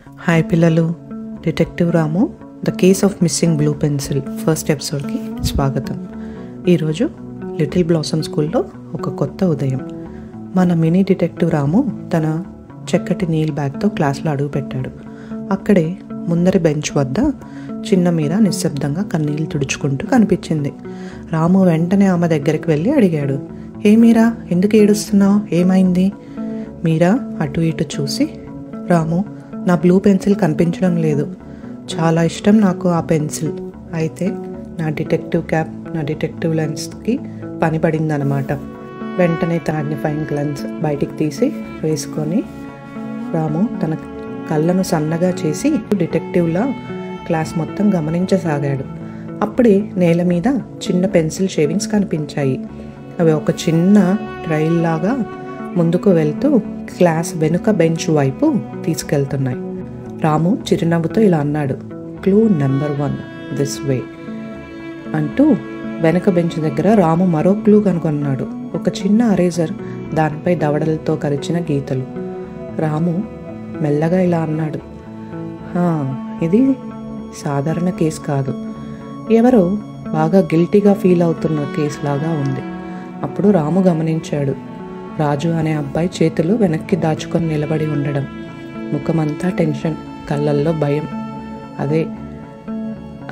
Hi పిల్లలు, detective Ramu the case of missing blue pencil first ఎపిసోడ్కి స్వాగతం. ఈరోజు లిటిల్ బ్లాసమ్ స్కూల్లో ఒక కొత్త ఉదయం. మన మినీ డిటెక్టివ్ రాము తన చక్కటి నీల్ బ్యాగ్తో క్లాస్లో అడుగుపెట్టాడు. అక్కడే ముందరి బెంచ్ వద్ద చిన్న మీరా నిశ్శబ్దంగా కన్నీళ్ళు తుడుచుకుంటూ కనిపించింది. రాము వెంటనే ఆమె దగ్గరికి వెళ్ళి అడిగాడు, ఏ మీరా, ఎందుకు ఏడుస్తున్నావు, ఏమైంది? మీరా అటు ఇటు చూసి, రాము, నా బ్లూ పెన్సిల్ కనిపించడం లేదు. చాలా ఇష్టం నాకు ఆ పెన్సిల్. అయితే నా డిటెక్టివ్ క్యాప్, నా డిటెక్టివ్ లెన్స్కి పని పడిందనమాట. వెంటనే మ్యాగ్నిఫైయింగ్ లెన్స్ బయటికి తీసి వేసుకొని రాము తన కళ్ళను సన్నగా చేసి డిటెక్టివ్లా క్లాస్ మొత్తం గమనించసాగాడు. అప్పుడే నేల మీద చిన్న పెన్సిల్ షేవింగ్స్ కనిపించాయి. అవి ఒక చిన్న ట్రైల్ లాగా ముందుకు వెళ్తూ క్లాస్ వెనుక బెంచ్ వైపు తీసుకెళ్తున్నాయి. రాము చిరునవ్వుతో ఇలా అన్నాడు, క్లూ నెంబర్ 1 దిస్ వే అంటూ వెనక బెంచ్ దగ్గర రాము మరో క్లూ కనుగొన్నాడు. ఒక చిన్న అరేజర్, దానిపై దవడలతో కరిచిన గీతలు. రాము మెల్లగా ఇలా అన్నాడు, ఇది సాధారణ కేసు కాదు, ఎవరో బాగా గిల్టీగా ఫీల్ అవుతున్న కేసు లాగా ఉంది. అప్పుడు రాము గమనించాడు, రాజు అనే అబ్బాయి చేతులు వెనక్కి దాచుకొని నిలబడి ఉండడం, ముఖమంతా టెన్షన్, కళ్ళల్లో భయం. అదే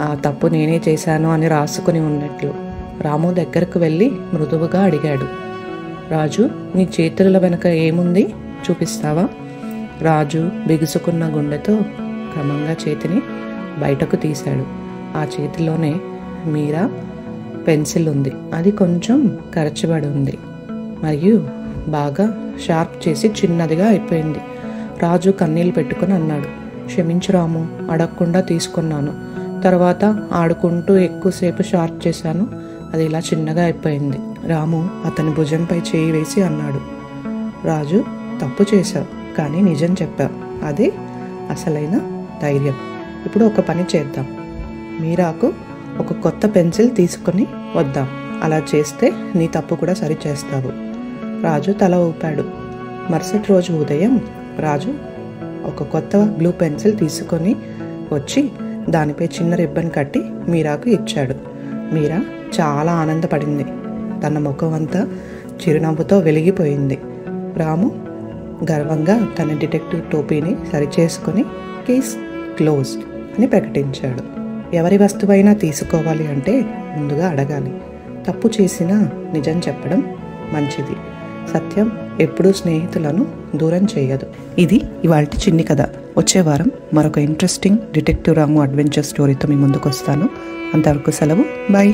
ఆ తప్పు నేనే చేశాను అని రాసుకుని ఉన్నట్లు. రాము దగ్గరకు వెళ్ళి మృదువుగా అడిగాడు, రాజు, నీ చేతుల వెనక ఏముంది, చూపిస్తావా? రాజు బిగుసుకున్న గుండెతో క్రమంగా చేతిని బయటకు తీశాడు. ఆ చేతిలోనే మీరా పెన్సిల్ ఉంది. అది కొంచెం కరచబడి ఉంది మరియు బాగా షార్ప్ చేసి చిన్నదిగా అయిపోయింది. రాజు కన్నీళ్ళు పెట్టుకుని అన్నాడు, క్షమించు రాము, అడగకుండా తీసుకున్నాను. తర్వాత ఆడుకుంటూ ఎక్కువసేపు షార్ప్ చేశాను, అది ఇలా చిన్నగా అయిపోయింది. రాము అతని భుజంపై చేయి వేసి అన్నాడు, రాజు, తప్పు చేశావు, కానీ నిజం చెప్పావు. అదే అసలైన ధైర్యం. ఇప్పుడు ఒక పని చేద్దాం, మీరాకు ఒక కొత్త పెన్సిల్ తీసుకొని వద్దాం. అలా చేస్తే నీ తప్పు కూడా సరి చేస్తావు. రాజు తల ఊపాడు. మరుసటి రోజు ఉదయం రాజు ఒక కొత్త బ్లూ పెన్సిల్ తీసుకొని వచ్చి దానిపై చిన్న రిబ్బన్ కట్టి మీరాకు ఇచ్చాడు. మీరా చాలా ఆనందపడింది. తన ముఖం అంతా చిరునవ్వుతో వెలిగిపోయింది. రాము గర్వంగా తన డిటెక్టివ్ టోపీని సరిచేసుకొని కేస్ క్లోజ్ అని ప్రకటించాడు. ఎవరి వస్తువైనా తీసుకోవాలి అంటే ముందుగా అడగాలి. తప్పు చేసినా నిజం చెప్పడం మంచిది. సత్యం ఎప్పుడూ స్నేహితులను దూరం చేయదు. ఇది ఇవాల్టి చిన్ని కథ. వచ్చే వారం మరొక ఇంట్రెస్టింగ్ డిటెక్టివ్ రాము అడ్వెంచర్ స్టోరీతో మీ ముందుకు వస్తాను. అంతవరకు సెలవు, బాయ్.